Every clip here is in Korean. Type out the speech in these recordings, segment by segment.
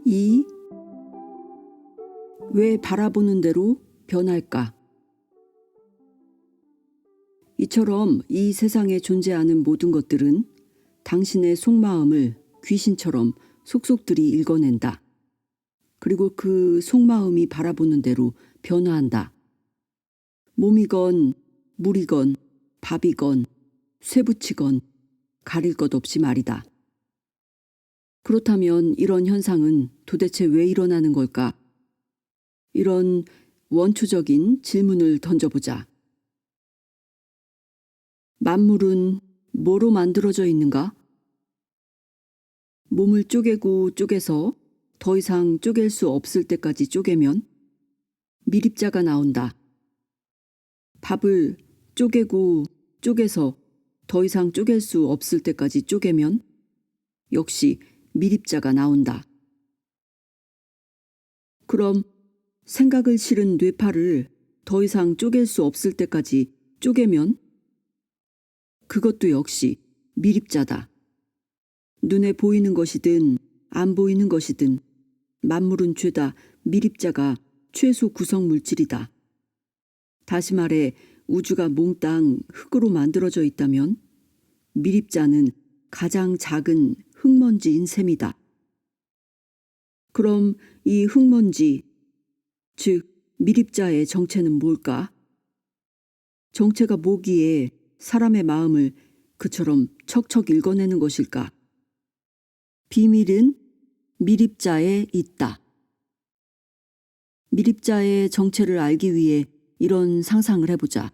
2. 왜 바라보는 대로 변할까? 이처럼 이 세상에 존재하는 모든 것들은 당신의 속마음을 귀신처럼 속속들이 읽어낸다. 그리고 그 속마음이 바라보는 대로 변화한다. 몸이건 물이건 밥이건 쇠붙이건 가릴 것 없이 말이다. 그렇다면 이런 현상은 도대체 왜 일어나는 걸까? 이런 원초적인 질문을 던져보자. 만물은 뭐로 만들어져 있는가? 몸을 쪼개고 쪼개서 더 이상 쪼갤 수 없을 때까지 쪼개면 미립자가 나온다. 밥을 쪼개고 쪼개서 더 이상 쪼갤 수 없을 때까지 쪼개면 역시 미립자가 나온다. 그럼 생각을 실은 뇌파를 더 이상 쪼갤 수 없을 때까지 쪼개면 그것도 역시 미립자다. 눈에 보이는 것이든 안 보이는 것이든 만물은 죄다 미립자가 최소 구성 물질이다. 다시 말해 우주가 몽땅 흙으로 만들어져 있다면 미립자는 가장 작은 흙먼지인 셈이다. 그럼 이 흙먼지, 즉 미립자의 정체는 뭘까? 정체가 뭐기에 사람의 마음을 그처럼 척척 읽어내는 것일까? 비밀은 미립자에 있다. 미립자의 정체를 알기 위해 이런 상상을 해보자.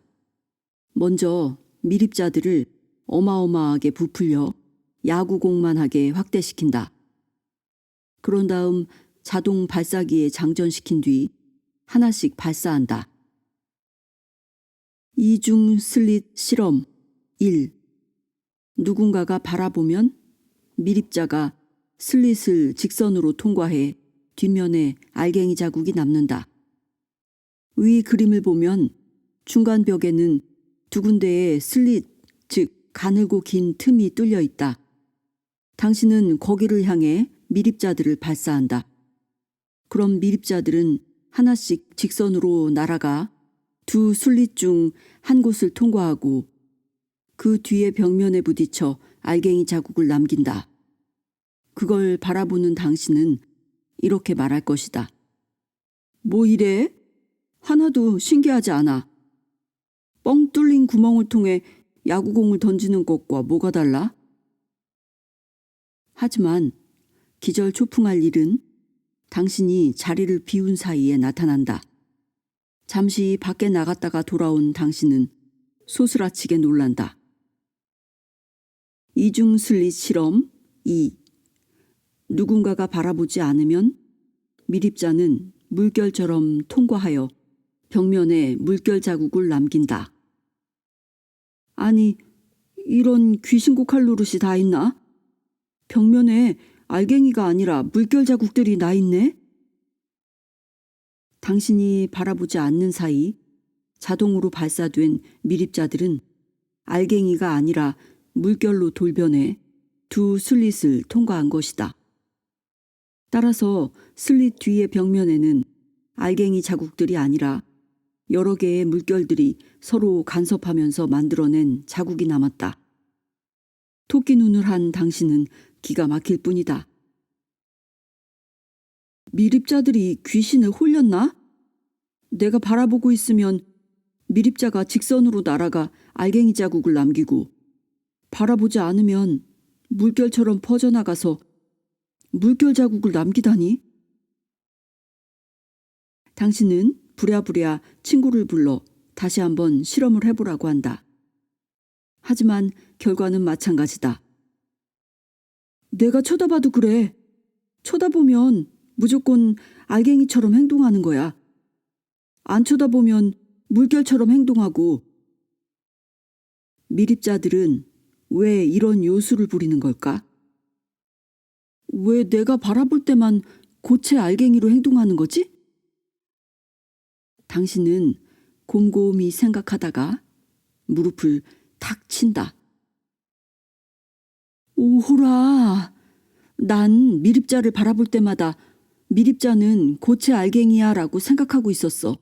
먼저 미립자들을 어마어마하게 부풀려 야구공만하게 확대시킨다. 그런 다음 자동 발사기에 장전시킨 뒤 하나씩 발사한다. 이중 슬릿 실험 1. 누군가가 바라보면 미립자가 슬릿을 직선으로 통과해 뒷면에 알갱이 자국이 남는다. 위 그림을 보면 중간 벽에는 두 군데의 슬릿, 즉 가늘고 긴 틈이 뚫려 있다. 당신은 거기를 향해 미립자들을 발사한다. 그럼 미립자들은 하나씩 직선으로 날아가 두 슬릿 중 한 곳을 통과하고 그 뒤의 벽면에 부딪혀 알갱이 자국을 남긴다. 그걸 바라보는 당신은 이렇게 말할 것이다. 뭐 이래? 하나도 신기하지 않아. 뻥 뚫린 구멍을 통해 야구공을 던지는 것과 뭐가 달라? 하지만 기절초풍할 일은 당신이 자리를 비운 사이에 나타난다. 잠시 밖에 나갔다가 돌아온 당신은 소스라치게 놀란다. 이중 슬릿 실험 2. 누군가가 바라보지 않으면 미립자는 물결처럼 통과하여 벽면에 물결 자국을 남긴다. 아니, 이런 귀신곡할 노릇이 다 있나? 벽면에 알갱이가 아니라 물결 자국들이 나 있네? 당신이 바라보지 않는 사이 자동으로 발사된 미립자들은 알갱이가 아니라 물결로 돌변해 두 슬릿을 통과한 것이다. 따라서 슬릿 뒤의 벽면에는 알갱이 자국들이 아니라 여러 개의 물결들이 서로 간섭하면서 만들어낸 자국이 남았다. 토끼 눈을 한 당신은 기가 막힐 뿐이다. 미립자들이 귀신을 홀렸나? 내가 바라보고 있으면 미립자가 직선으로 날아가 알갱이 자국을 남기고 바라보지 않으면 물결처럼 퍼져나가서 물결 자국을 남기다니? 당신은 부랴부랴 친구를 불러 다시 한번 실험을 해보라고 한다. 하지만 결과는 마찬가지다. 내가 쳐다봐도 그래. 쳐다보면 무조건 알갱이처럼 행동하는 거야. 안 쳐다보면 물결처럼 행동하고. 미립자들은 왜 이런 요술을 부리는 걸까? 왜 내가 바라볼 때만 고체 알갱이로 행동하는 거지? 당신은 곰곰이 생각하다가 무릎을 탁 친다. 오호라, 난 미립자를 바라볼 때마다 미립자는 고체 알갱이야 라고 생각하고 있었어.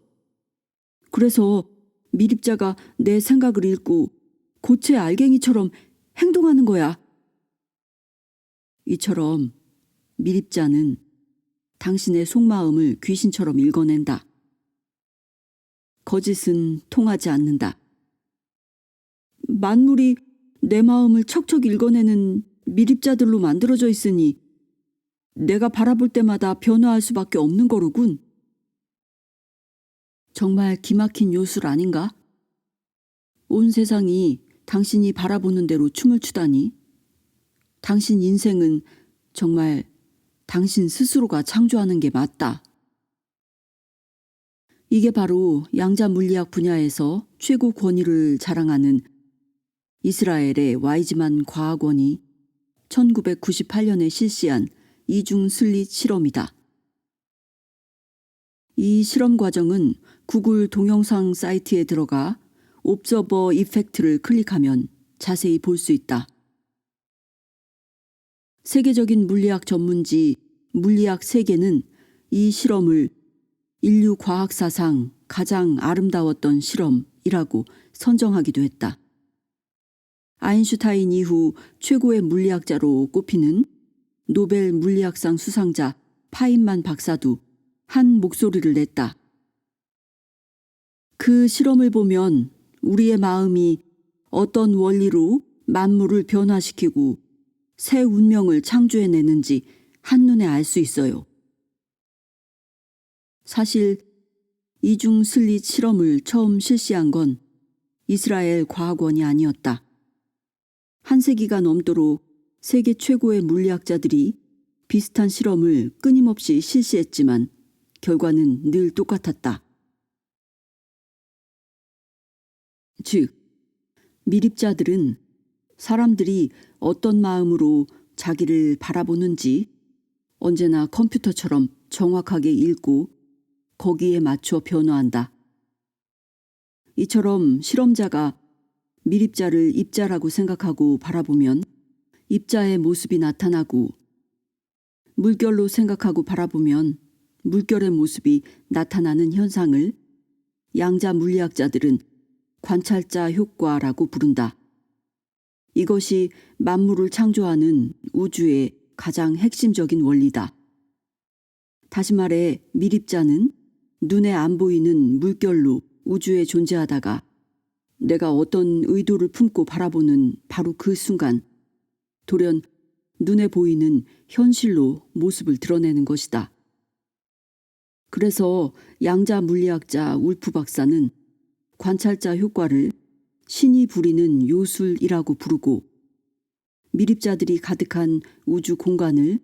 그래서 미립자가 내 생각을 읽고 고체 알갱이처럼 행동하는 거야. 이처럼 미립자는 당신의 속마음을 귀신처럼 읽어낸다. 거짓은 통하지 않는다. 만물이 내 마음을 척척 읽어내는 미립자들로 만들어져 있으니 내가 바라볼 때마다 변화할 수밖에 없는 거로군. 정말 기막힌 요술 아닌가? 온 세상이 당신이 바라보는 대로 춤을 추다니. 당신 인생은 정말 당신 스스로가 창조하는 게 맞다. 이게 바로 양자 물리학 분야에서 최고 권위를 자랑하는 이스라엘의 와이즈만 과학원이 1998년에 실시한 이중 슬릿 실험이다. 이 실험 과정은 구글 동영상 사이트에 들어가 옵저버 이펙트를 클릭하면 자세히 볼 수 있다. 세계적인 물리학 전문지 물리학 세계는 이 실험을 인류 과학사상 가장 아름다웠던 실험이라고 선정하기도 했다. 아인슈타인 이후 최고의 물리학자로 꼽히는 노벨 물리학상 수상자 파인만 박사도 한 목소리를 냈다. 그 실험을 보면 우리의 마음이 어떤 원리로 만물을 변화시키고 새 운명을 창조해내는지 한눈에 알 수 있어요. 사실 이중 슬릿 실험을 처음 실시한 건 이스라엘 과학원이 아니었다. 한 세기가 넘도록 세계 최고의 물리학자들이 비슷한 실험을 끊임없이 실시했지만 결과는 늘 똑같았다. 즉, 미립자들은 사람들이 어떤 마음으로 자기를 바라보는지 언제나 컴퓨터처럼 정확하게 읽고 거기에 맞춰 변화한다. 이처럼 실험자가 미립자를 입자라고 생각하고 바라보면 입자의 모습이 나타나고 물결로 생각하고 바라보면 물결의 모습이 나타나는 현상을 양자 물리학자들은 관찰자 효과라고 부른다. 이것이 만물을 창조하는 우주의 가장 핵심적인 원리다. 다시 말해 미립자는 눈에 안 보이는 물결로 우주에 존재하다가 내가 어떤 의도를 품고 바라보는 바로 그 순간 돌연 눈에 보이는 현실로 모습을 드러내는 것이다. 그래서 양자 물리학자 울프 박사는 관찰자 효과를 신이 부리는 요술이라고 부르고 미립자들이 가득한 우주 공간을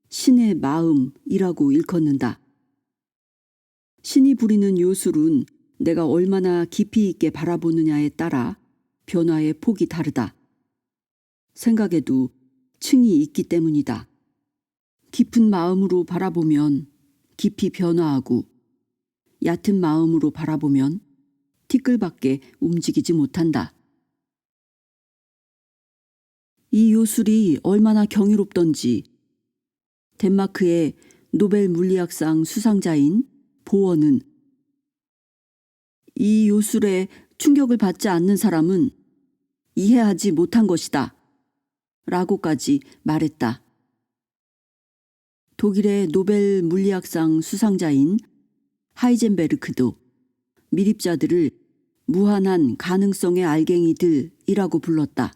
신의 마음이라고 일컫는다. 신이 부리는 요술은 내가 얼마나 깊이 있게 바라보느냐에 따라 변화의 폭이 다르다. 생각에도 층이 있기 때문이다. 깊은 마음으로 바라보면 깊이 변화하고 얕은 마음으로 바라보면 티끌밖에 움직이지 못한다. 이 요술이 얼마나 경이롭던지 덴마크의 노벨 물리학상 수상자인 보어는 이 요술에 충격을 받지 않는 사람은 이해하지 못한 것이다 라고까지 말했다. 독일의 노벨 물리학상 수상자인 하이젠베르크도 미립자들을 무한한 가능성의 알갱이들이라고 불렀다.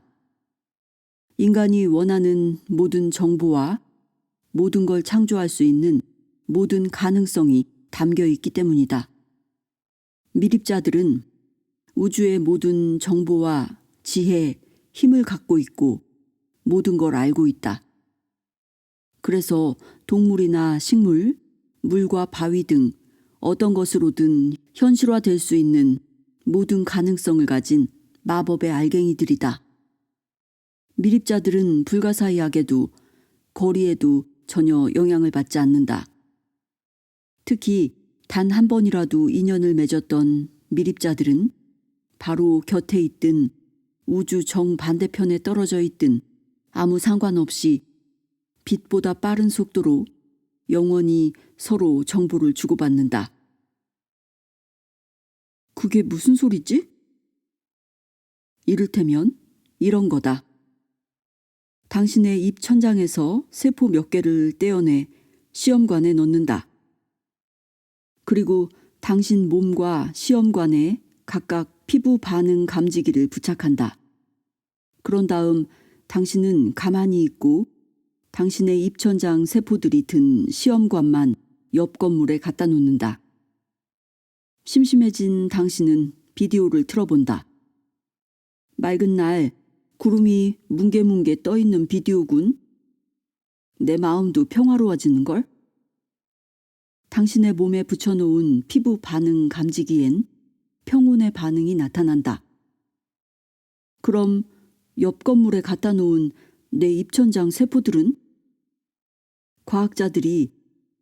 인간이 원하는 모든 정보와 모든 걸 창조할 수 있는 모든 가능성이 담겨 있기 때문이다. 미립자들은 우주의 모든 정보와 지혜, 힘을 갖고 있고 모든 걸 알고 있다. 그래서 동물이나 식물, 물과 바위 등 어떤 것으로든 현실화될 수 있는 모든 가능성을 가진 마법의 알갱이들이다. 미립자들은 불가사의하게도 거리에도 전혀 영향을 받지 않는다. 특히 단 한 번이라도 인연을 맺었던 미립자들은 바로 곁에 있든 우주 정반대편에 떨어져 있든 아무 상관없이 빛보다 빠른 속도로 영원히 서로 정보를 주고받는다. 그게 무슨 소리지? 이를테면 이런 거다. 당신의 입 천장에서 세포 몇 개를 떼어내 시험관에 넣는다. 그리고 당신 몸과 시험관에 각각 피부 반응 감지기를 부착한다. 그런 다음 당신은 가만히 있고 당신의 입천장 세포들이 든 시험관만 옆 건물에 갖다 놓는다. 심심해진 당신은 비디오를 틀어본다. 맑은 날 구름이 뭉게뭉게 떠있는 비디오군. 내 마음도 평화로워지는걸? 당신의 몸에 붙여놓은 피부 반응 감지기엔 평온의 반응이 나타난다. 그럼 옆 건물에 갖다 놓은 내 입천장 세포들은? 과학자들이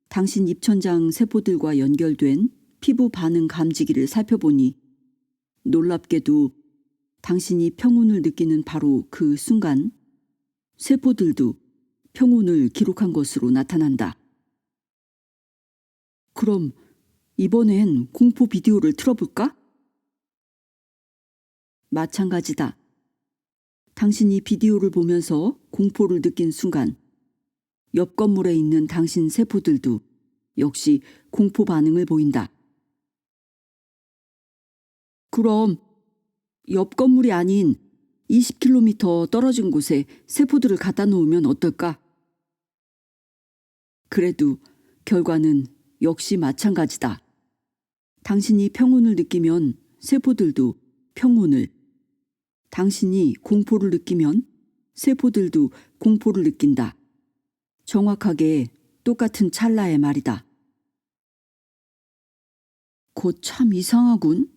당신 입천장 세포들과 연결된 피부 반응 감지기를 살펴보니 놀랍게도 당신이 평온을 느끼는 바로 그 순간 세포들도 평온을 기록한 것으로 나타난다. 그럼 이번엔 공포 비디오를 틀어볼까? 마찬가지다. 당신이 비디오를 보면서 공포를 느낀 순간 옆 건물에 있는 당신 세포들도 역시 공포 반응을 보인다. 그럼 옆 건물이 아닌 20km 떨어진 곳에 세포들을 갖다 놓으면 어떨까? 그래도 결과는 역시 마찬가지다. 당신이 평온을 느끼면 세포들도 평온을, 당신이 공포를 느끼면 세포들도 공포를 느낀다. 정확하게 똑같은 찰나의 말이다. 곧 참 이상하군.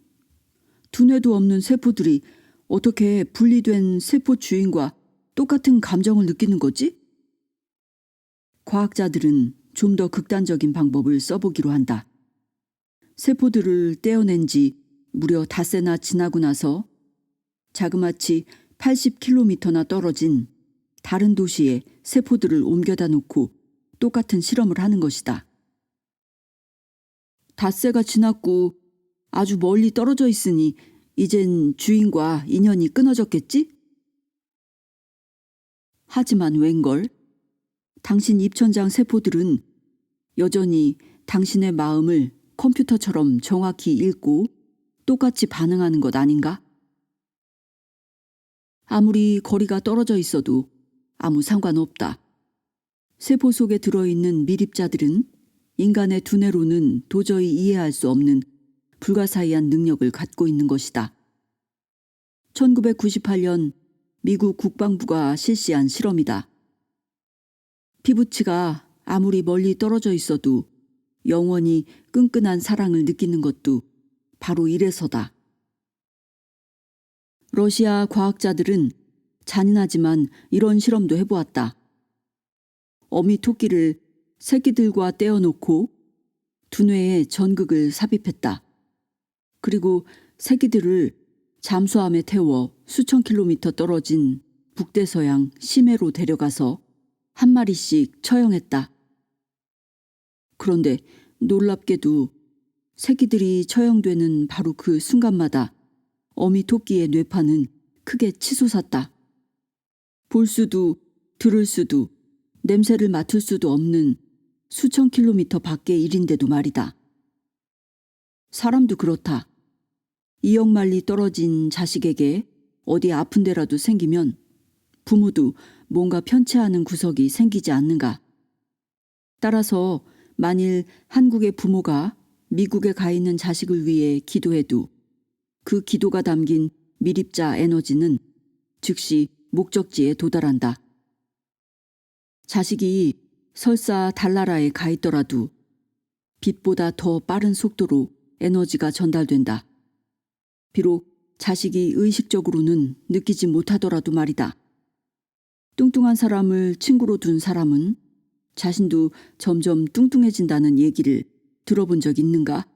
두뇌도 없는 세포들이 어떻게 분리된 세포 주인과 똑같은 감정을 느끼는 거지? 과학자들은 좀 더 극단적인 방법을 써보기로 한다. 세포들을 떼어낸 지 무려 닷새나 지나고 나서 자그마치 80km나 떨어진 다른 도시에 세포들을 옮겨다 놓고 똑같은 실험을 하는 것이다. 닷새가 지났고 아주 멀리 떨어져 있으니 이젠 주인과 인연이 끊어졌겠지? 하지만 웬걸? 당신 입천장 세포들은 여전히 당신의 마음을 컴퓨터처럼 정확히 읽고 똑같이 반응하는 것 아닌가? 아무리 거리가 떨어져 있어도 아무 상관없다. 세포 속에 들어있는 미립자들은 인간의 두뇌로는 도저히 이해할 수 없는 불가사의한 능력을 갖고 있는 것이다. 1998년 미국 국방부가 실시한 실험이다. 피부치가 아무리 멀리 떨어져 있어도 영원히 끈끈한 사랑을 느끼는 것도 바로 이래서다. 러시아 과학자들은 잔인하지만 이런 실험도 해보았다. 어미 토끼를 새끼들과 떼어놓고 두뇌에 전극을 삽입했다. 그리고 새끼들을 잠수함에 태워 수천 킬로미터 떨어진 북대서양 심해로 데려가서 한 마리씩 처형했다. 그런데 놀랍게도 새끼들이 처형되는 바로 그 순간마다 어미 토끼의 뇌파는 크게 치솟았다. 볼 수도 들을 수도 냄새를 맡을 수도 없는 수천 킬로미터 밖의 일인데도 말이다. 사람도 그렇다. 2억 마일리 떨어진 자식에게 어디 아픈 데라도 생기면 부모도 뭔가 편치않은 구석이 생기지 않는가. 따라서 만일 한국의 부모가 미국에 가 있는 자식을 위해 기도해도 그 기도가 담긴 미립자 에너지는 즉시 목적지에 도달한다. 자식이 설사 달나라에 가 있더라도 빛보다 더 빠른 속도로 에너지가 전달된다. 비록 자식이 의식적으로는 느끼지 못하더라도 말이다. 뚱뚱한 사람을 친구로 둔 사람은 자신도 점점 뚱뚱해진다는 얘기를 들어본 적 있는가?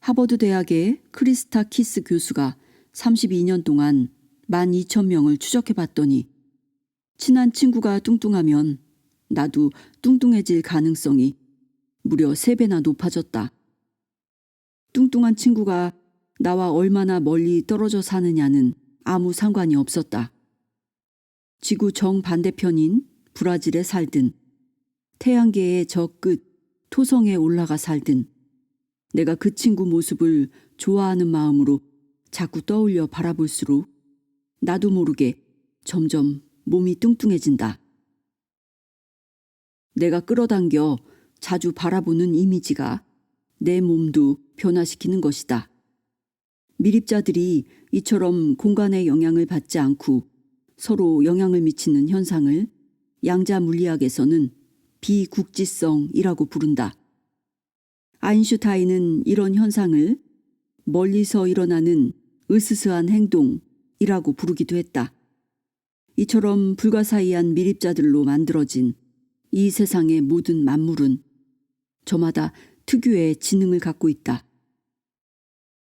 하버드 대학의 크리스타 키스 교수가 32년 동안 12,000명을 추적해 봤더니 친한 친구가 뚱뚱하면 나도 뚱뚱해질 가능성이 무려 3배나 높아졌다. 뚱뚱한 친구가 나와 얼마나 멀리 떨어져 사느냐는 아무 상관이 없었다. 지구 정반대편인 브라질에 살든 태양계의 저 끝 토성에 올라가 살든 내가 그 친구 모습을 좋아하는 마음으로 자꾸 떠올려 바라볼수록 나도 모르게 점점 몸이 뚱뚱해진다. 내가 끌어당겨 자주 바라보는 이미지가 내 몸도 변화시키는 것이다. 미립자들이 이처럼 공간의 영향을 받지 않고 서로 영향을 미치는 현상을 양자 물리학에서는 비국지성이라고 부른다. 아인슈타인은 이런 현상을 멀리서 일어나는 으스스한 행동이라고 부르기도 했다. 이처럼 불가사의한 미립자들로 만들어진 이 세상의 모든 만물은 저마다 특유의 지능을 갖고 있다.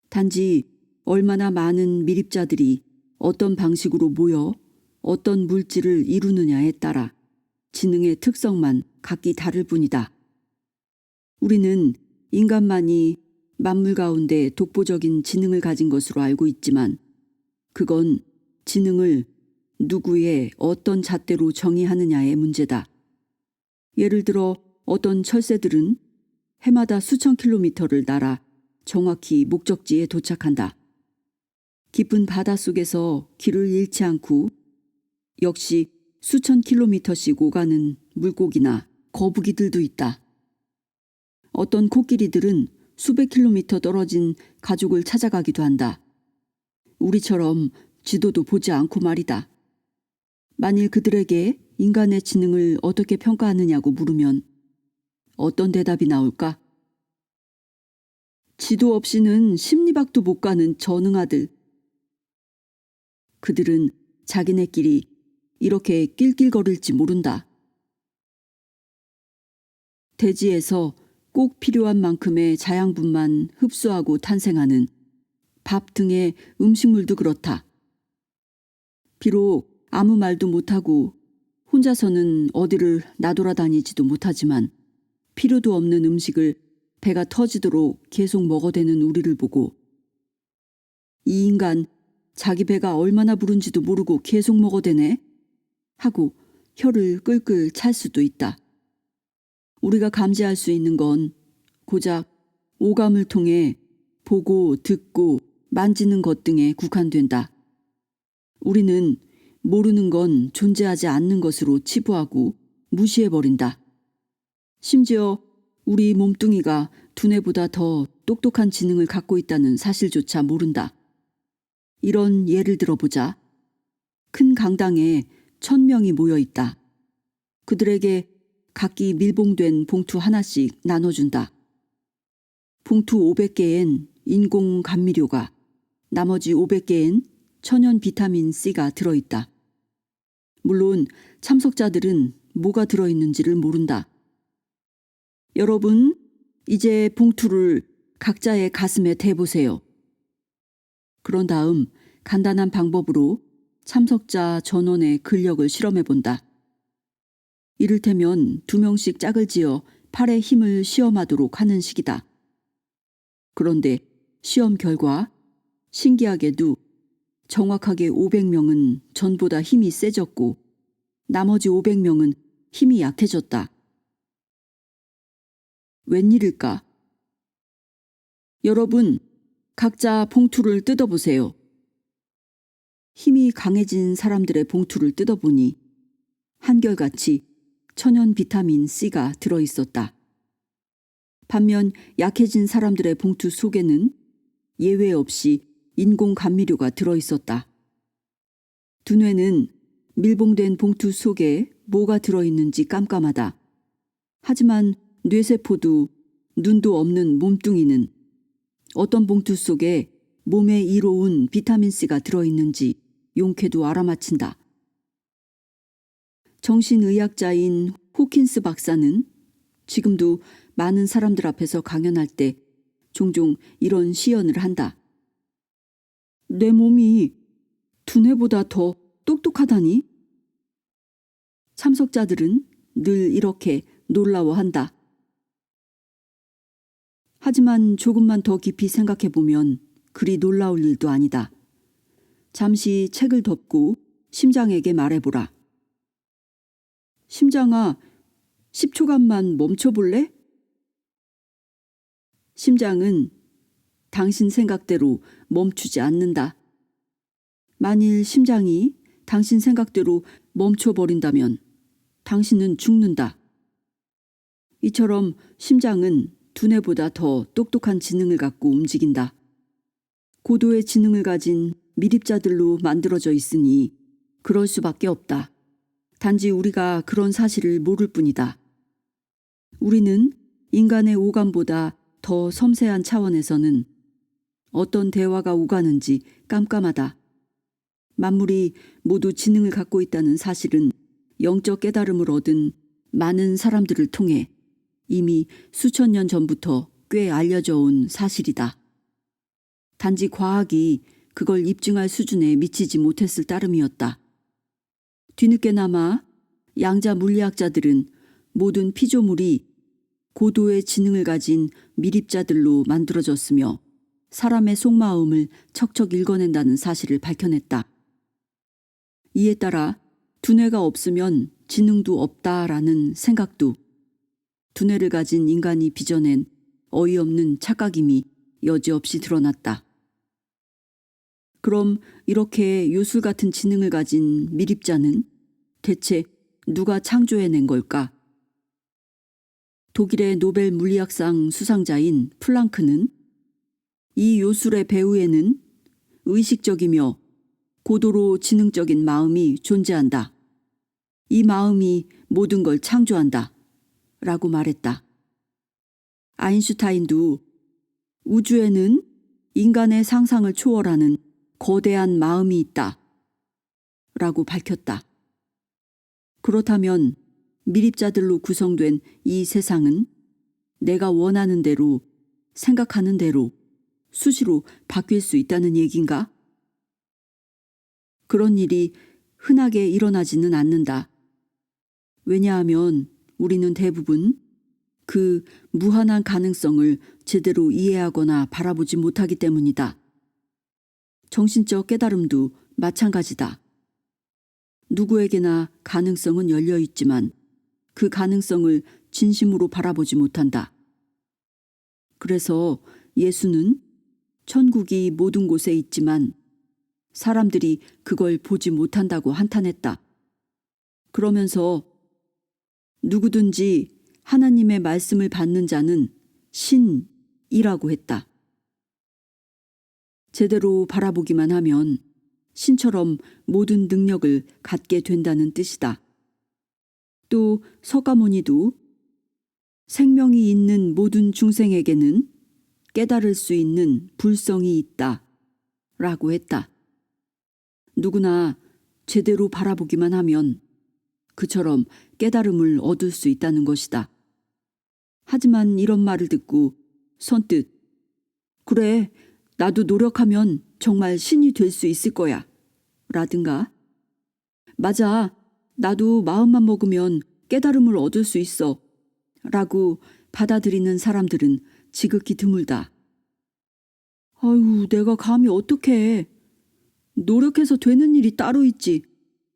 단지 얼마나 많은 미립자들이 어떤 방식으로 모여 어떤 물질을 이루느냐에 따라 지능의 특성만 각기 다를 뿐이다. 우리는 인간만이 만물 가운데 독보적인 지능을 가진 것으로 알고 있지만 그건 지능을 누구의 어떤 잣대로 정의하느냐의 문제다. 예를 들어 어떤 철새들은 해마다 수천 킬로미터를 날아 정확히 목적지에 도착한다. 깊은 바닷속에서 길을 잃지 않고 역시 수천 킬로미터씩 오가는 물고기나 거북이들도 있다. 어떤 코끼리들은 수백 킬로미터 떨어진 가족을 찾아가기도 한다. 우리처럼 지도도 보지 않고 말이다. 만일 그들에게 인간의 지능을 어떻게 평가하느냐고 물으면 어떤 대답이 나올까? 지도 없이는 심리박도 못 가는 전응아들. 그들은 자기네끼리 이렇게 낄낄거릴지 모른다. 대지에서 꼭 필요한 만큼의 자양분만 흡수하고 탄생하는 밥 등의 음식물도 그렇다. 비록 아무 말도 못하고 혼자서는 어디를 나돌아다니지도 못하지만 필요도 없는 음식을 배가 터지도록 계속 먹어대는 우리를 보고 이 인간 자기 배가 얼마나 부른지도 모르고 계속 먹어대네 하고 혀를 끌끌 찰 수도 있다. 우리가 감지할 수 있는 건 고작 오감을 통해 보고 듣고 만지는 것 등에 국한된다. 우리는 모르는 건 존재하지 않는 것으로 치부하고 무시해버린다. 심지어 우리 몸뚱이가 두뇌보다 더 똑똑한 지능을 갖고 있다는 사실조차 모른다. 이런 예를 들어보자. 큰 강당에 1000명이 모여 있다. 그들에게 각기 밀봉된 봉투 하나씩 나눠준다. 봉투 500개엔 인공 감미료가, 나머지 500개엔 천연 비타민 C가 들어있다. 물론 참석자들은 뭐가 들어있는지를 모른다. 여러분, 이제 봉투를 각자의 가슴에 대보세요. 그런 다음 간단한 방법으로 참석자 전원의 근력을 실험해본다. 이를테면 2명씩 짝을 지어 팔에 힘을 시험하도록 하는 식이다. 그런데 시험 결과 신기하게도 정확하게 500명은 전보다 힘이 세졌고 나머지 500명은 힘이 약해졌다. 웬일일까? 여러분, 각자 봉투를 뜯어보세요. 힘이 강해진 사람들의 봉투를 뜯어보니 한결같이 천연 비타민 C가 들어있었다. 반면 약해진 사람들의 봉투 속에는 예외 없이 인공 감미료가 들어있었다. 두뇌는 밀봉된 봉투 속에 뭐가 들어있는지 깜깜하다. 하지만 뇌세포도 눈도 없는 몸뚱이는 어떤 봉투 속에 몸에 이로운 비타민C가 들어있는지 용케도 알아맞힌다. 정신의학자인 호킨스 박사는 지금도 많은 사람들 앞에서 강연할 때 종종 이런 시연을 한다. 내 몸이 두뇌보다 더 똑똑하다니? 참석자들은 늘 이렇게 놀라워한다. 하지만 조금만 더 깊이 생각해 보면 그리 놀라울 일도 아니다. 잠시 책을 덮고 심장에게 말해보라. 심장아, 10초간만 멈춰볼래? 심장은 당신 생각대로 멈추지 않는다. 만일 심장이 당신 생각대로 멈춰버린다면 당신은 죽는다. 이처럼 심장은 두뇌보다 더 똑똑한 지능을 갖고 움직인다. 고도의 지능을 가진 미립자들로 만들어져 있으니 그럴 수밖에 없다. 단지 우리가 그런 사실을 모를 뿐이다. 우리는 인간의 오감보다 더 섬세한 차원에서는 어떤 대화가 오가는지 깜깜하다. 만물이 모두 지능을 갖고 있다는 사실은 영적 깨달음을 얻은 많은 사람들을 통해 이미 수천 년 전부터 꽤 알려져 온 사실이다. 단지 과학이 그걸 입증할 수준에 미치지 못했을 따름이었다. 뒤늦게나마 양자 물리학자들은 모든 피조물이 고도의 지능을 가진 미립자들로 만들어졌으며 사람의 속마음을 척척 읽어낸다는 사실을 밝혀냈다. 이에 따라 두뇌가 없으면 지능도 없다라는 생각도 두뇌를 가진 인간이 빚어낸 어이없는 착각임이 여지없이 드러났다. 그럼 이렇게 요술 같은 지능을 가진 미립자는 대체 누가 창조해낸 걸까? 독일의 노벨 물리학상 수상자인 플랑크는 이 요술의 배후에는 의식적이며 고도로 지능적인 마음이 존재한다. 이 마음이 모든 걸 창조한다. 라고 말했다. 아인슈타인도 우주에는 인간의 상상을 초월하는 거대한 마음이 있다. 라고 밝혔다. 그렇다면 미립자들로 구성된 이 세상은 내가 원하는 대로, 생각하는 대로 수시로 바뀔 수 있다는 얘긴가? 그런 일이 흔하게 일어나지는 않는다. 왜냐하면 우리는 대부분 그 무한한 가능성을 제대로 이해하거나 바라보지 못하기 때문이다. 정신적 깨달음도 마찬가지다. 누구에게나 가능성은 열려 있지만 그 가능성을 진심으로 바라보지 못한다. 그래서 예수는 천국이 모든 곳에 있지만 사람들이 그걸 보지 못한다고 한탄했다. 그러면서 누구든지 하나님의 말씀을 받는 자는 신이라고 했다. 제대로 바라보기만 하면 신처럼 모든 능력을 갖게 된다는 뜻이다. 또 서가모니도 생명이 있는 모든 중생에게는 깨달을 수 있는 불성이 있다. 라고 했다. 누구나 제대로 바라보기만 하면 그처럼 깨달음을 얻을 수 있다는 것이다. 하지만 이런 말을 듣고 선뜻 그래, 나도 노력하면 정말 신이 될 수 있을 거야. 라든가 맞아, 나도 마음만 먹으면 깨달음을 얻을 수 있어. 라고 받아들이는 사람들은 지극히 드물다. 아유, 내가 감히 어떡해. 노력해서 되는 일이 따로 있지.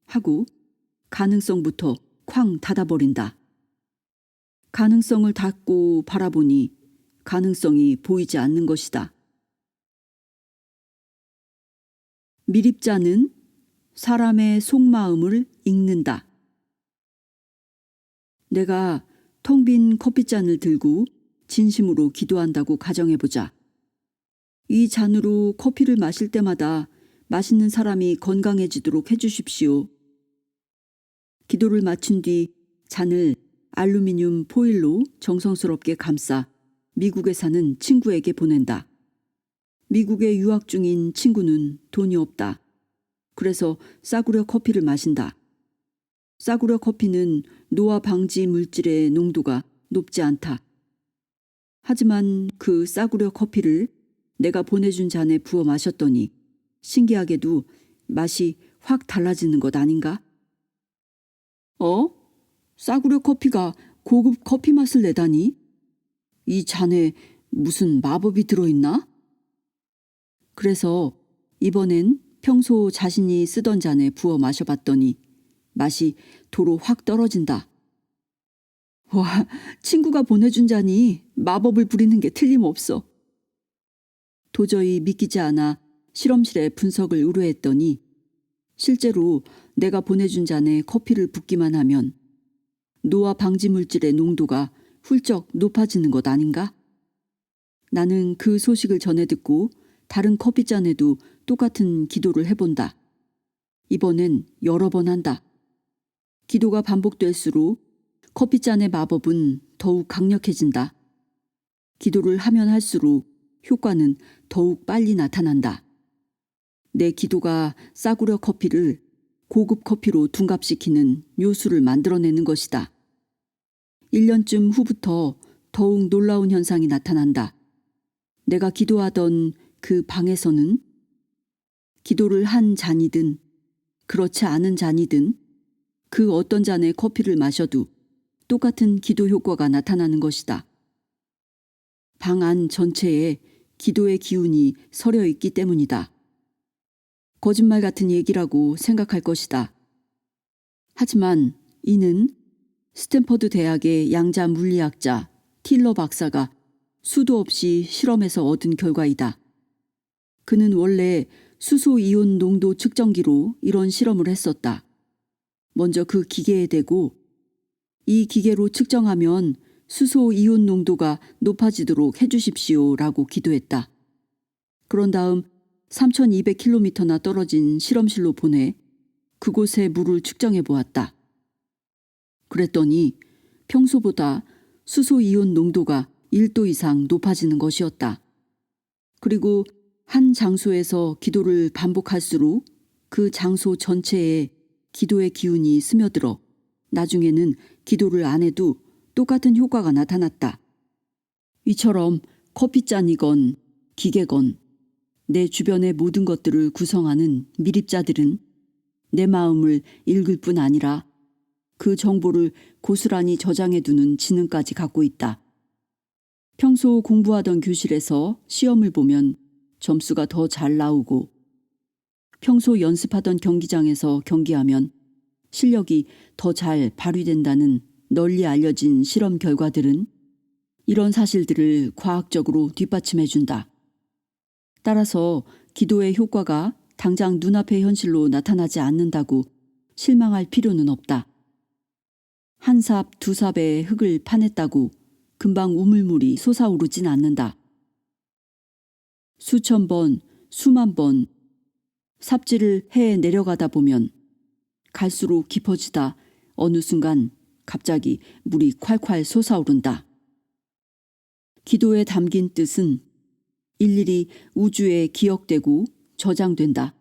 하고 가능성부터 쾅 닫아버린다. 가능성을 닫고 바라보니 가능성이 보이지 않는 것이다. 미립자는 사람의 속마음을 읽는다. 내가 텅 빈 커피잔을 들고 진심으로 기도한다고 가정해보자. 이 잔으로 커피를 마실 때마다 마시는 사람이 건강해지도록 해주십시오. 기도를 마친 뒤 잔을 알루미늄 포일로 정성스럽게 감싸 미국에 사는 친구에게 보낸다. 미국에 유학 중인 친구는 돈이 없다. 그래서 싸구려 커피를 마신다. 싸구려 커피는 노화 방지 물질의 농도가 높지 않다. 하지만 그 싸구려 커피를 내가 보내준 잔에 부어 마셨더니 신기하게도 맛이 확 달라지는 것 아닌가? 싸구려 커피가 고급 커피 맛을 내다니? 이 잔에 무슨 마법이 들어있나? 그래서 이번엔 평소 자신이 쓰던 잔에 부어 마셔봤더니 맛이 도로 확 떨어진다. 와, 친구가 보내준 잔이 마법을 부리는 게 틀림없어. 도저히 믿기지 않아 실험실에 분석을 의뢰했더니 실제로 내가 보내준 잔에 커피를 붓기만 하면 노화 방지 물질의 농도가 훌쩍 높아지는 것 아닌가? 나는 그 소식을 전해 듣고 다른 커피잔에도 똑같은 기도를 해본다. 이번엔 여러 번 한다. 기도가 반복될수록 커피잔의 마법은 더욱 강력해진다. 기도를 하면 할수록 효과는 더욱 빨리 나타난다. 내 기도가 싸구려 커피를 고급 커피로 둔갑시키는 요술을 만들어내는 것이다. 1년쯤 후부터 더욱 놀라운 현상이 나타난다. 내가 기도하던 그 방에서는 기도를 한 잔이든 그렇지 않은 잔이든 그 어떤 잔의 커피를 마셔도 똑같은 기도 효과가 나타나는 것이다. 방 안 전체에 기도의 기운이 서려 있기 때문이다. 거짓말 같은 얘기라고 생각할 것이다. 하지만 이는 스탠퍼드 대학의 양자 물리학자 틸러 박사가 수도 없이 실험해서 얻은 결과이다. 그는 원래 수소 이온 농도 측정기로 이런 실험을 했었다. 먼저 그 기계에 대고 이 기계로 측정하면 수소 이온 농도가 높아지도록 해주십시오 라고 기도했다. 그런 다음 3200km나 떨어진 실험실로 보내 그곳의 물을 측정해 보았다. 그랬더니 평소보다 수소 이온 농도가 1도 이상 높아지는 것이었다. 그리고 한 장소에서 기도를 반복할수록 그 장소 전체에 기도의 기운이 스며들어 나중에는 기도를 안 해도 똑같은 효과가 나타났다. 이처럼 커피잔이건 기계건 내 주변의 모든 것들을 구성하는 밀입자들은 내 마음을 읽을 뿐 아니라 그 정보를 고스란히 저장해두는 지능까지 갖고 있다. 평소 공부하던 교실에서 시험을 보면 점수가 더 잘 나오고 평소 연습하던 경기장에서 경기하면 실력이 더 잘 발휘된다는 널리 알려진 실험 결과들은 이런 사실들을 과학적으로 뒷받침해준다. 따라서 기도의 효과가 당장 눈앞의 현실로 나타나지 않는다고 실망할 필요는 없다. 한 삽, 두 삽의 흙을 파냈다고 금방 우물물이 솟아오르진 않는다. 수천 번, 수만 번 삽질을 해 내려가다 보면 갈수록 깊어지다 어느 순간 갑자기 물이 콸콸 솟아오른다. 기도에 담긴 뜻은 일일이 우주에 기억되고 저장된다.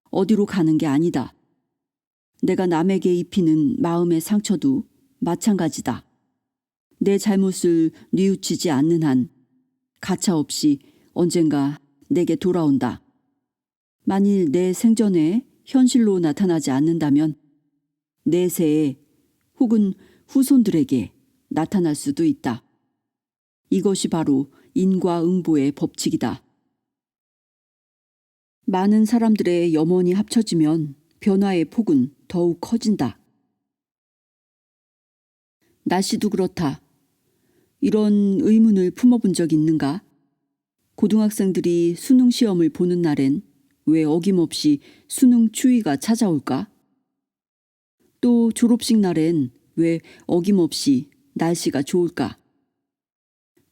어디로 가는 게 아니다. 내가 남에게 입히는 마음의 상처도 마찬가지다. 내 잘못을 뉘우치지 않는 한 가차없이 언젠가 내게 돌아온다. 만일 내 생전에 현실로 나타나지 않는다면 내세에 혹은 후손들에게 나타날 수도 있다. 이것이 바로 인과응보의 법칙이다. 많은 사람들의 염원이 합쳐지면 변화의 폭은 더욱 커진다. 날씨도 그렇다. 이런 의문을 품어본 적 있는가? 고등학생들이 수능 시험을 보는 날엔 왜 어김없이 수능 추위가 찾아올까? 또 졸업식 날엔 왜 어김없이 날씨가 좋을까?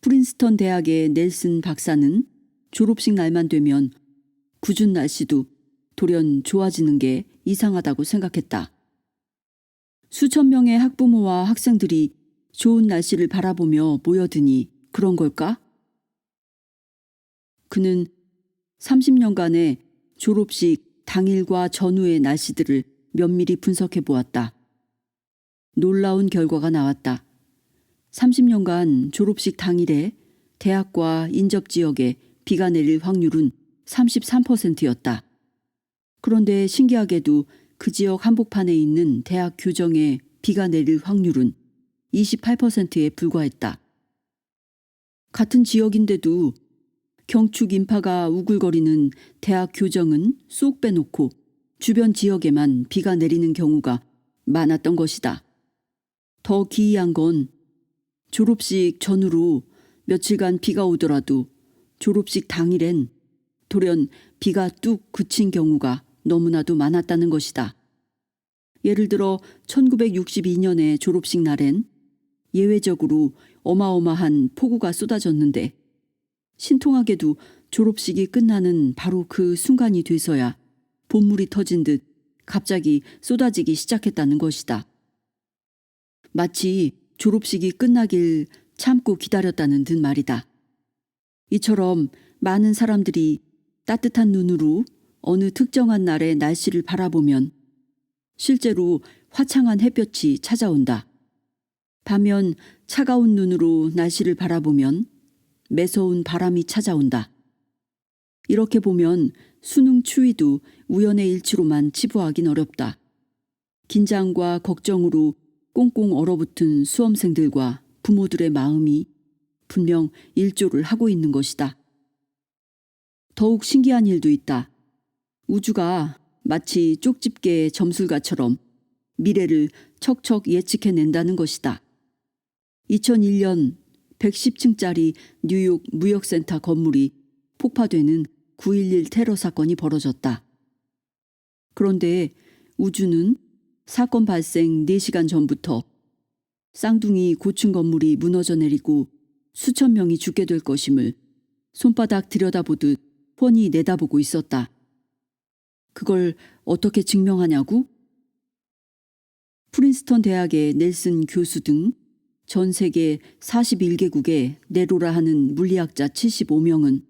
프린스턴 대학의 넬슨 박사는 졸업식 날만 되면 궂은 날씨도 돌연 좋아지는 게 이상하다고 생각했다. 수천 명의 학부모와 학생들이 좋은 날씨를 바라보며 모여드니 그런 걸까? 그는 30년간의 졸업식 당일과 전후의 날씨들을 면밀히 분석해 보았다. 놀라운 결과가 나왔다. 30년간 졸업식 당일에 대학과 인접 지역에 비가 내릴 확률은 33%였다. 그런데 신기하게도 그 지역 한복판에 있는 대학 교정의 비가 내릴 확률은 28%에 불과했다. 같은 지역인데도 경축 인파가 우글거리는 대학 교정은 쏙 빼놓고 주변 지역에만 비가 내리는 경우가 많았던 것이다. 더 기이한 건 졸업식 전후로 며칠간 비가 오더라도 졸업식 당일엔 돌연 비가 뚝 그친 경우가 너무나도 많았다는 것이다. 예를 들어 1962년의 졸업식 날엔 예외적으로 어마어마한 폭우가 쏟아졌는데 신통하게도 졸업식이 끝나는 바로 그 순간이 돼서야 본물이 터진 듯 갑자기 쏟아지기 시작했다는 것이다. 마치 졸업식이 끝나길 참고 기다렸다는 듯 말이다. 이처럼 많은 사람들이 따뜻한 눈으로 어느 특정한 날의 날씨를 바라보면 실제로 화창한 햇볕이 찾아온다. 반면 차가운 눈으로 날씨를 바라보면 매서운 바람이 찾아온다. 이렇게 보면 수능 추위도 우연의 일치로만 치부하긴 어렵다. 긴장과 걱정으로 꽁꽁 얼어붙은 수험생들과 부모들의 마음이 분명 일조를 하고 있는 것이다. 더욱 신기한 일도 있다. 우주가 마치 쪽집게 점술가처럼 미래를 척척 예측해낸다는 것이다. 2001년 110층짜리 뉴욕 무역센터 건물이 폭파되는 9.11 테러 사건이 벌어졌다. 그런데 우주는 사건 발생 4시간 전부터 쌍둥이 고층 건물이 무너져 내리고 수천 명이 죽게 될 것임을 손바닥 들여다보듯 훤히 내다보고 있었다. 그걸 어떻게 증명하냐고? 프린스턴 대학의 넬슨 교수 등 전 세계 41개국의 네로라 하는 물리학자 75명은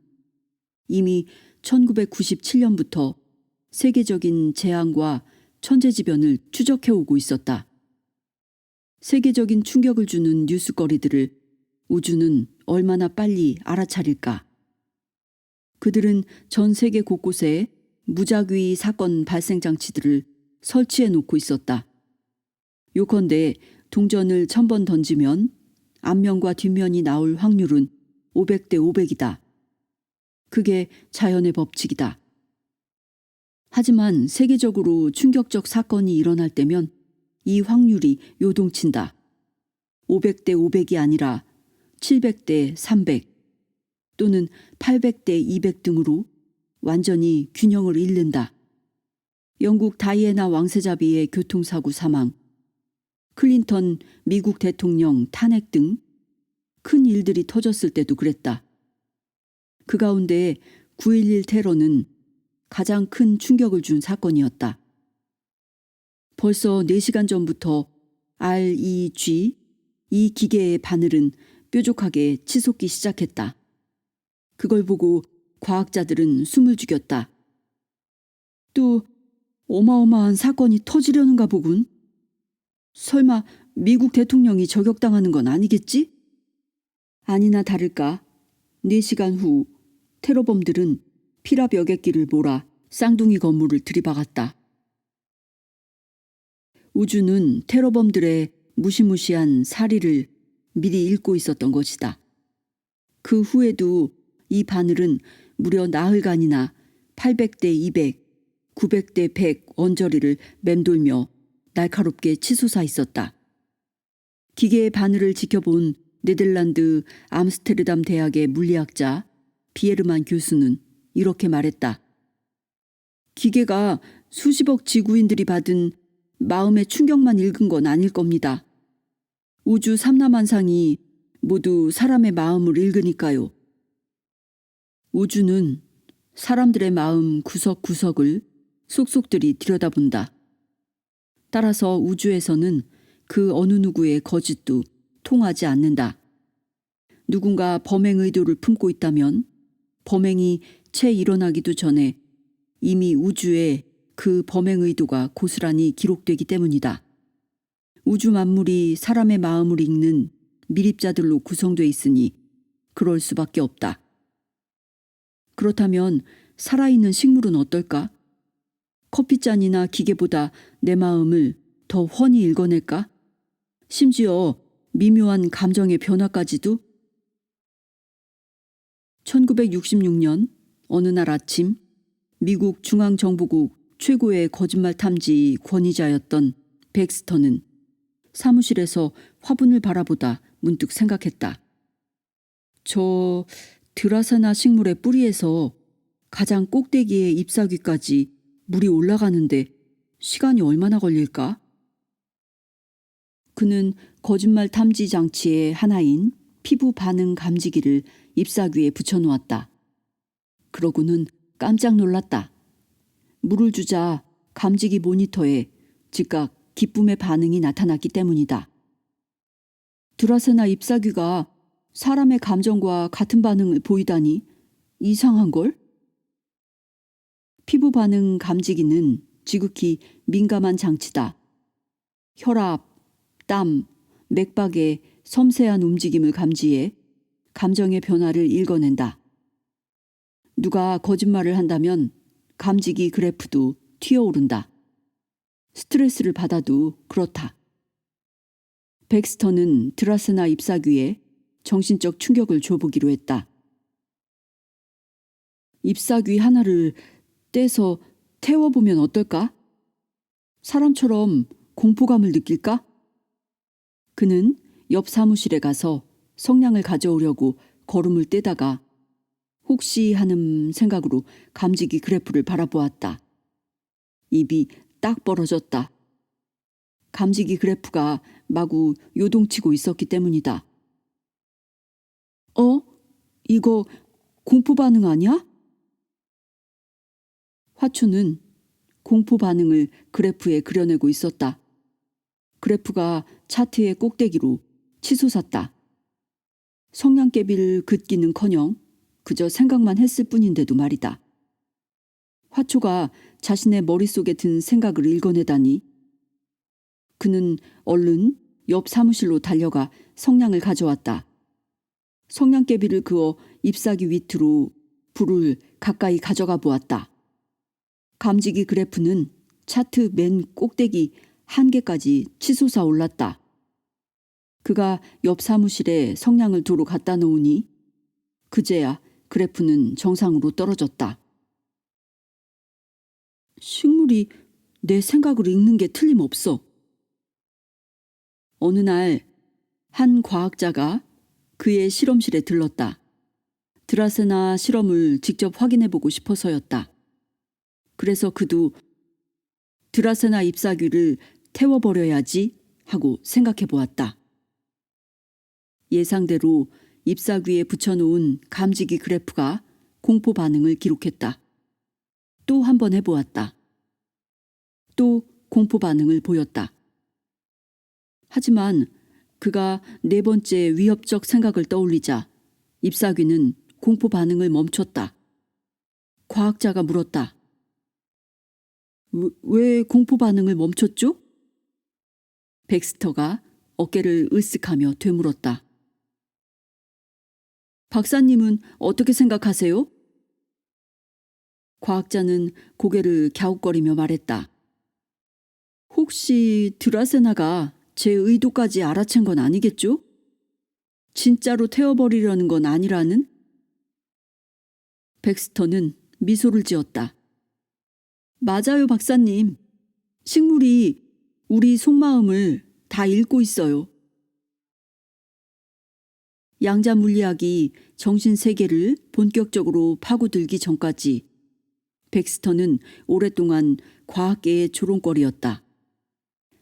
이미 1997년부터 세계적인 재앙과 천재지변을 추적해오고 있었다. 세계적인 충격을 주는 뉴스거리들을 우주는 얼마나 빨리 알아차릴까? 그들은 전 세계 곳곳에 무작위 사건 발생 장치들을 설치해 놓고 있었다. 요컨대 동전을 1000번 던지면 앞면과 뒷면이 나올 확률은 500대 500이다. 그게 자연의 법칙이다. 하지만 세계적으로 충격적 사건이 일어날 때면 이 확률이 요동친다. 500대 500이 아니라 700대 300 또는 800대 200 등으로 완전히 균형을 잃는다. 영국 다이애나 왕세자비의 교통사고 사망, 클린턴 미국 대통령 탄핵 등 큰 일들이 터졌을 때도 그랬다. 그 가운데 9.11 테러는 가장 큰 충격을 준 사건이었다. 벌써 4시간 전부터 REG, 이 기계의 바늘은 뾰족하게 치솟기 시작했다. 그걸 보고 과학자들은 숨을 죽였다. 또 어마어마한 사건이 터지려는가 보군. 설마 미국 대통령이 저격당하는 건 아니겠지? 아니나 다를까 4시간 후 테러범들은 피랍 여객기를 몰아 쌍둥이 건물을 들이박았다. 우주는 테러범들의 무시무시한 사리를 미리 읽고 있었던 것이다. 그 후에도 이 바늘은 무려 나흘간이나 800대 200, 900대 100 언저리를 맴돌며 날카롭게 치솟아 있었다. 기계의 바늘을 지켜본 네덜란드 암스테르담 대학의 물리학자 비에르만 교수는 이렇게 말했다. 기계가 수십억 지구인들이 받은 마음의 충격만 읽은 건 아닐 겁니다. 우주 삼라만상이 모두 사람의 마음을 읽으니까요. 우주는 사람들의 마음 구석구석을 속속들이 들여다본다. 따라서 우주에서는 그 어느 누구의 거짓도 통하지 않는다. 누군가 범행 의도를 품고 있다면 범행이 채 일어나기도 전에 이미 우주에 그 범행 의도가 고스란히 기록되기 때문이다. 우주 만물이 사람의 마음을 읽는 미립자들로 구성되어 있으니 그럴 수밖에 없다. 그렇다면 살아있는 식물은 어떨까? 커피잔이나 기계보다 내 마음을 더 훤히 읽어낼까? 심지어 미묘한 감정의 변화까지도. 1966년 어느 날 아침 미국 중앙정보국 최고의 거짓말 탐지 권위자였던 백스터는 사무실에서 화분을 바라보다 문득 생각했다. 저 드라사나 식물의 뿌리에서 가장 꼭대기의 잎사귀까지 물이 올라가는데 시간이 얼마나 걸릴까? 그는 거짓말 탐지 장치의 하나인 피부 반응 감지기를 잎사귀에 붙여놓았다. 그러고는 깜짝 놀랐다. 물을 주자 감지기 모니터에 즉각 기쁨의 반응이 나타났기 때문이다. 드라세나 잎사귀가 사람의 감정과 같은 반응을 보이다니 이상한걸? 피부 반응 감지기는 지극히 민감한 장치다. 혈압, 땀, 맥박의 섬세한 움직임을 감지해 감정의 변화를 읽어낸다. 누가 거짓말을 한다면 감지기 그래프도 튀어오른다. 스트레스를 받아도 그렇다. 백스터는 드라스나 잎사귀에 정신적 충격을 줘보기로 했다. 잎사귀 하나를 떼서 태워보면 어떨까? 사람처럼 공포감을 느낄까? 그는 옆 사무실에 가서 성냥을 가져오려고 걸음을 떼다가 혹시 하는 생각으로 감지기 그래프를 바라보았다. 입이 딱 벌어졌다. 감지기 그래프가 마구 요동치고 있었기 때문이다. 이거 공포 반응 아니야? 화초는 공포 반응을 그래프에 그려내고 있었다. 그래프가 차트의 꼭대기로 치솟았다. 성냥개비를 긋기는커녕 그저 생각만 했을 뿐인데도 말이다. 화초가 자신의 머릿속에 든 생각을 읽어내다니. 그는 얼른 옆 사무실로 달려가 성냥을 가져왔다. 성냥개비를 그어 잎사귀 밑으로 불을 가까이 가져가 보았다. 감지기 그래프는 차트 맨 꼭대기 한계까지 치솟아 올랐다. 그가 옆 사무실에 성냥을 두루 갖다 놓으니 그제야 그래프는 정상으로 떨어졌다. 식물이 내 생각을 읽는 게 틀림없어. 어느 날 한 과학자가 그의 실험실에 들렀다. 드라세나 실험을 직접 확인해보고 싶어서였다. 그래서 그도 드라세나 잎사귀를 태워버려야지 하고 생각해보았다. 예상대로 잎사귀에 붙여놓은 감지기 그래프가 공포 반응을 기록했다. 또 한 번 해보았다. 또 공포 반응을 보였다. 하지만 그가 네 번째 위협적 생각을 떠올리자 잎사귀는 공포 반응을 멈췄다. 과학자가 물었다. 왜 공포 반응을 멈췄죠? 백스터가 어깨를 으쓱하며 되물었다. 박사님은 어떻게 생각하세요? 과학자는 고개를 갸웃거리며 말했다. 혹시 드라세나가 제 의도까지 알아챈 건 아니겠죠? 진짜로 태워버리려는 건 아니라는? 백스터는 미소를 지었다. 맞아요, 박사님. 식물이 우리 속마음을 다 읽고 있어요. 양자 물리학이 정신 세계를 본격적으로 파고들기 전까지 백스터는 오랫동안 과학계의 조롱거리였다.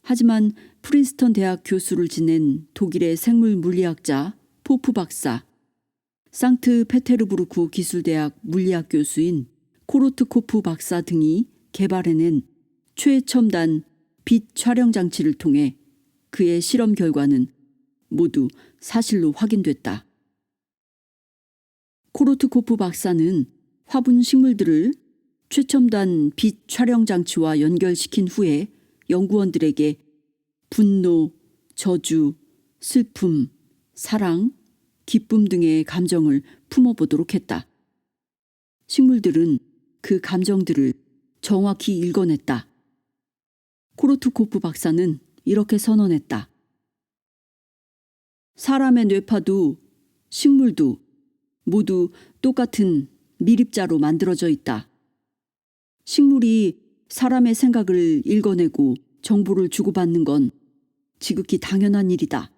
하지만 프린스턴 대학 교수를 지낸 독일의 생물 물리학자 포프 박사, 상트페테르부르크 기술대학 물리학 교수인 코로트코프 박사 등이 개발해낸 최첨단 빛 촬영 장치를 통해 그의 실험 결과는 모두 사실로 확인됐다. 코로트코프 박사는 화분 식물들을 최첨단 빛 촬영 장치와 연결시킨 후에 연구원들에게 분노, 저주, 슬픔, 사랑, 기쁨 등의 감정을 품어보도록 했다. 식물들은 그 감정들을 정확히 읽어냈다. 코로트코프 박사는 이렇게 선언했다. 사람의 뇌파도 식물도 모두 똑같은 미립자로 만들어져 있다. 식물이 사람의 생각을 읽어내고 정보를 주고받는 건 지극히 당연한 일이다.